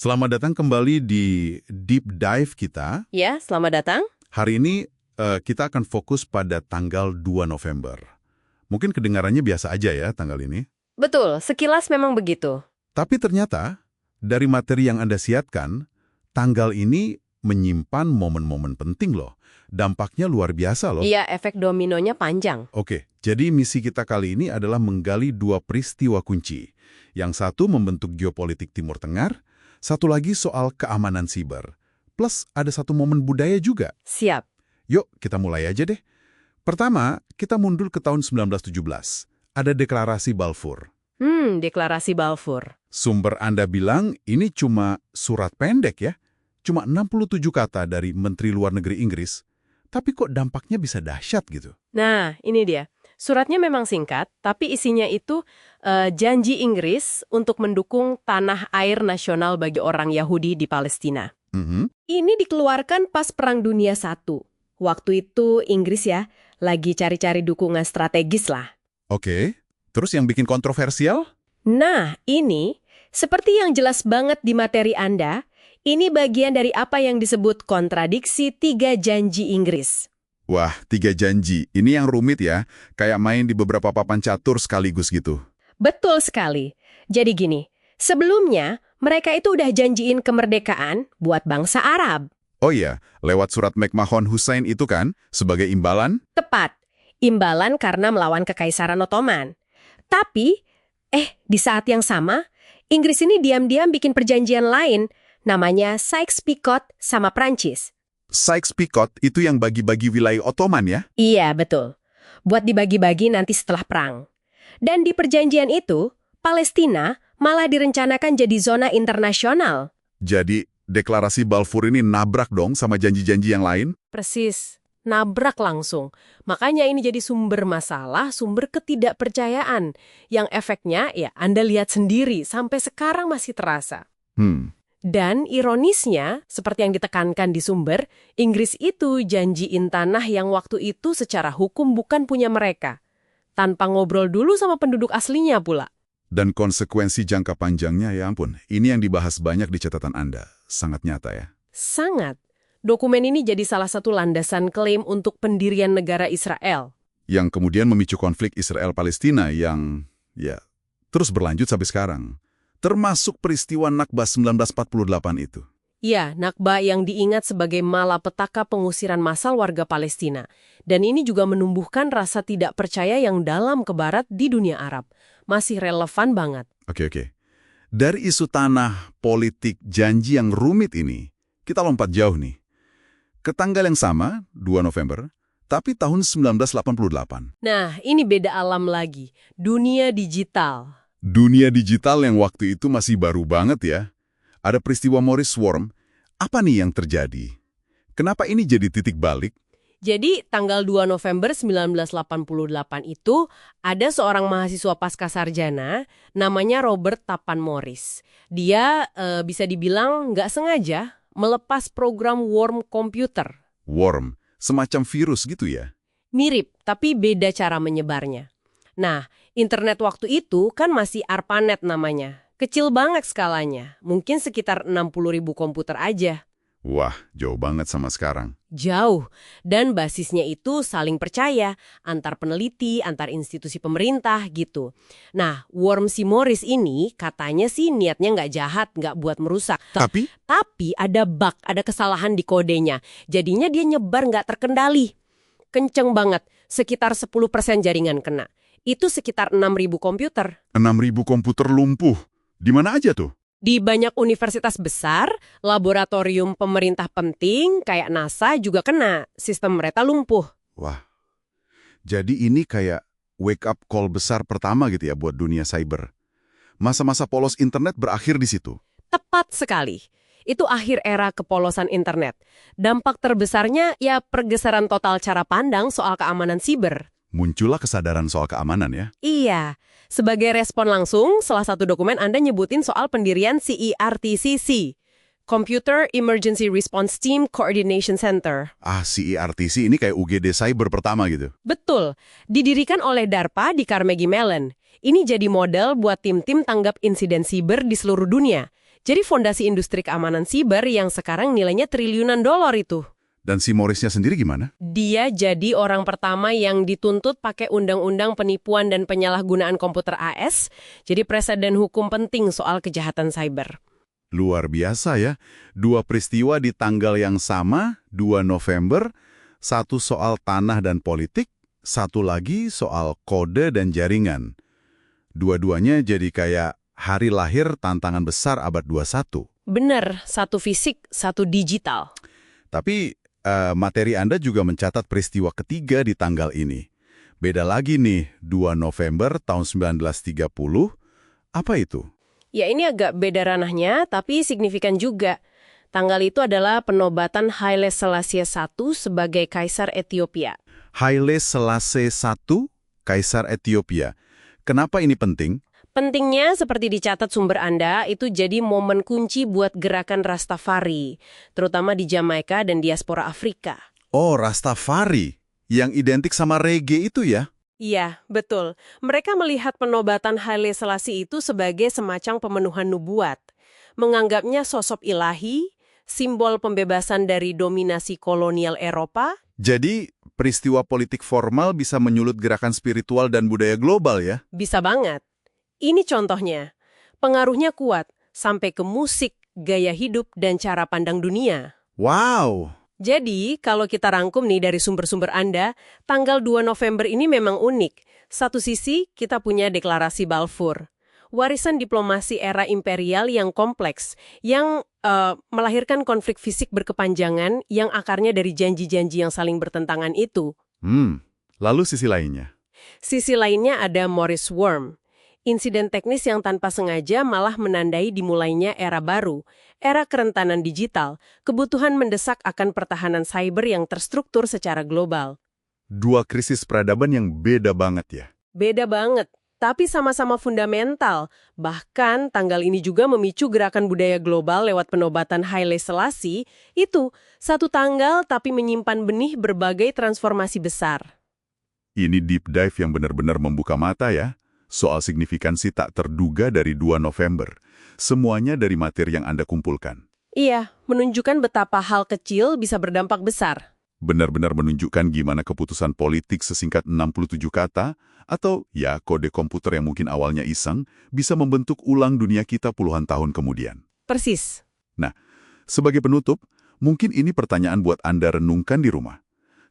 Selamat datang kembali di Deep Dive kita. Ya, selamat datang. Hari ini kita akan fokus pada tanggal 2 November. Mungkin kedengarannya biasa aja ya tanggal ini. Betul, sekilas memang begitu. Tapi ternyata, dari materi yang Anda siapkan, tanggal ini menyimpan momen-momen penting loh. Dampaknya luar biasa loh. Iya, efek dominonya panjang. Oke, jadi misi kita kali ini adalah menggali dua peristiwa kunci. Yang satu membentuk geopolitik Timur Tengah, satu lagi soal keamanan siber. Plus ada satu momen budaya juga. Siap. Yuk, kita mulai aja deh. Pertama, kita mundur ke tahun 1917. Ada deklarasi Balfour. Deklarasi Balfour. Sumber Anda bilang ini cuma surat pendek ya. Cuma 67 kata dari Menteri Luar Negeri Inggris. Tapi kok dampaknya bisa dahsyat gitu? Nah, ini dia. Suratnya memang singkat, tapi isinya itu janji Inggris untuk mendukung tanah air nasional bagi orang Yahudi di Palestina. Ini dikeluarkan pas Perang Dunia I. Waktu itu Inggris ya, lagi cari-cari dukungan strategis lah. Oke, terus yang bikin kontroversial? Nah, ini, seperti yang jelas banget di materi Anda, ini bagian dari apa yang disebut kontradiksi 3 janji Inggris. Wah, 3 janji. Ini yang rumit ya. Kayak main di beberapa papan catur sekaligus gitu. Betul sekali. Jadi gini, sebelumnya mereka itu udah janjiin kemerdekaan buat bangsa Arab. Oh iya, lewat surat McMahon Hussein itu kan, sebagai imbalan? Tepat. Imbalan karena melawan Kekaisaran Ottoman. Tapi, di saat yang sama, Inggris ini diam-diam bikin perjanjian lain, namanya Sykes-Picot sama Prancis. Sykes-Picot itu yang bagi-bagi wilayah Ottoman ya? Iya, betul. Buat dibagi-bagi nanti setelah perang. Dan di perjanjian itu, Palestina malah direncanakan jadi zona internasional. Jadi, deklarasi Balfour ini nabrak dong sama janji-janji yang lain? Persis. Nabrak langsung. Makanya ini jadi sumber masalah, sumber ketidakpercayaan. Yang efeknya, ya Anda lihat sendiri, sampai sekarang masih terasa. Dan ironisnya, seperti yang ditekankan di sumber, Inggris itu janjiin tanah yang waktu itu secara hukum bukan punya mereka. Tanpa ngobrol dulu sama penduduk aslinya pula. Dan konsekuensi jangka panjangnya, ya ampun, ini yang dibahas banyak di catatan Anda. Sangat nyata ya? Sangat. Dokumen ini jadi salah satu landasan klaim untuk pendirian negara Israel. Yang kemudian memicu konflik Israel-Palestina yang, terus berlanjut sampai sekarang. Termasuk peristiwa Nakba 1948 itu. Ya, Nakba yang diingat sebagai malapetaka pengusiran massal warga Palestina. Dan ini juga menumbuhkan rasa tidak percaya yang dalam ke barat di dunia Arab. Masih relevan banget. Oke. Dari isu tanah, politik, janji yang rumit ini, kita lompat jauh nih. Ke tanggal yang sama, 2 November, tapi tahun 1988. Nah, ini beda alam lagi. Dunia digital. Dunia digital yang waktu itu masih baru banget ya. Ada peristiwa Morris Worm. Apa nih yang terjadi? Kenapa ini jadi titik balik? Jadi, tanggal 2 November 1988 itu, ada seorang mahasiswa pascasarjana, namanya Robert Tapan Morris. Dia bisa dibilang nggak sengaja melepas program worm komputer. Worm, semacam virus gitu ya? Mirip, tapi beda cara menyebarnya. Nah, internet waktu itu kan masih ARPANET namanya. Kecil banget skalanya, mungkin sekitar 60.000 komputer aja. Wah, jauh banget sama sekarang. Jauh, dan basisnya itu saling percaya, antar peneliti, antar institusi pemerintah gitu. Nah, worm si Morris ini katanya sih niatnya nggak jahat, nggak buat merusak. Tapi ada bug, ada kesalahan di kodenya. Jadinya dia nyebar nggak terkendali. Kenceng banget, sekitar 10% jaringan kena. Itu sekitar 6.000 komputer. 6.000 komputer lumpuh. Di mana aja tuh? Di banyak universitas besar, laboratorium pemerintah penting, kayak NASA juga kena. Sistem mereka lumpuh. Wah, jadi ini kayak wake up call besar pertama gitu ya buat dunia cyber. Masa-masa polos internet berakhir di situ. Tepat sekali. Itu akhir era kepolosan internet. Dampak terbesarnya ya pergeseran total cara pandang soal keamanan siber. Muncullah kesadaran soal keamanan ya? Iya. Sebagai respon langsung, salah satu dokumen Anda nyebutin soal pendirian CERTCC, Computer Emergency Response Team Coordination Center. CERTC ini kayak UGD cyber pertama gitu? Betul. Didirikan oleh DARPA di Carnegie Mellon. Ini jadi model buat tim-tim tanggap insiden siber di seluruh dunia. Jadi fondasi industri keamanan siber yang sekarang nilainya triliunan dolar itu. Dan si Morrisnya sendiri gimana? Dia jadi orang pertama yang dituntut pakai undang-undang penipuan dan penyalahgunaan komputer AS, jadi presiden hukum penting soal kejahatan cyber. Luar biasa ya. 2 peristiwa di tanggal yang sama, 2 November, satu soal tanah dan politik, satu lagi soal kode dan jaringan. Dua-duanya jadi kayak hari lahir tantangan besar abad 21. Bener, satu fisik, satu digital. Tapi materi Anda juga mencatat peristiwa ketiga di tanggal ini. Beda lagi nih, 2 November tahun 1930. Apa itu? Ya ini agak beda ranahnya, tapi signifikan juga. Tanggal itu adalah penobatan Haile Selassie I sebagai Kaisar Ethiopia. Haile Selassie I, Kaisar Ethiopia. Kenapa ini penting? Pentingnya, seperti dicatat sumber Anda, itu jadi momen kunci buat gerakan Rastafari, terutama di Jamaika dan diaspora Afrika. Oh, Rastafari, yang identik sama reggae itu ya? Iya, betul. Mereka melihat penobatan Haile Selassie itu sebagai semacam pemenuhan nubuat. Menganggapnya sosok ilahi, simbol pembebasan dari dominasi kolonial Eropa. Jadi, peristiwa politik formal bisa menyulut gerakan spiritual dan budaya global ya? Bisa banget. Ini contohnya. Pengaruhnya kuat, sampai ke musik, gaya hidup, dan cara pandang dunia. Wow! Jadi, kalau kita rangkum nih dari sumber-sumber Anda, tanggal 2 November ini memang unik. Satu sisi, kita punya deklarasi Balfour. Warisan diplomasi era imperial yang kompleks, yang melahirkan konflik fisik berkepanjangan yang akarnya dari janji-janji yang saling bertentangan itu. Lalu sisi lainnya? Sisi lainnya ada Morris Worm. Insiden teknis yang tanpa sengaja malah menandai dimulainya era baru, era kerentanan digital, kebutuhan mendesak akan pertahanan cyber yang terstruktur secara global. 2 krisis peradaban yang beda banget ya? Beda banget, tapi sama-sama fundamental. Bahkan tanggal ini juga memicu gerakan budaya global lewat penobatan Haile Selassie, itu satu tanggal tapi menyimpan benih berbagai transformasi besar. Ini deep dive yang benar-benar membuka mata ya. Soal signifikansi tak terduga dari 2 November. Semuanya dari materi yang Anda kumpulkan. Iya, menunjukkan betapa hal kecil bisa berdampak besar. Benar-benar menunjukkan gimana keputusan politik sesingkat 67 kata, atau ya kode komputer yang mungkin awalnya iseng, bisa membentuk ulang dunia kita puluhan tahun kemudian. Persis. Nah, sebagai penutup, mungkin ini pertanyaan buat Anda renungkan di rumah.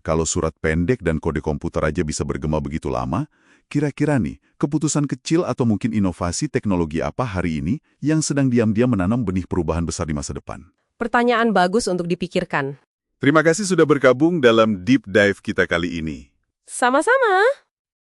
Kalau surat pendek dan kode komputer aja bisa bergema begitu lama, kira-kira nih, keputusan kecil atau mungkin inovasi teknologi apa hari ini yang sedang diam-diam menanam benih perubahan besar di masa depan? Pertanyaan bagus untuk dipikirkan. Terima kasih sudah bergabung dalam Deep Dive kita kali ini. Sama-sama.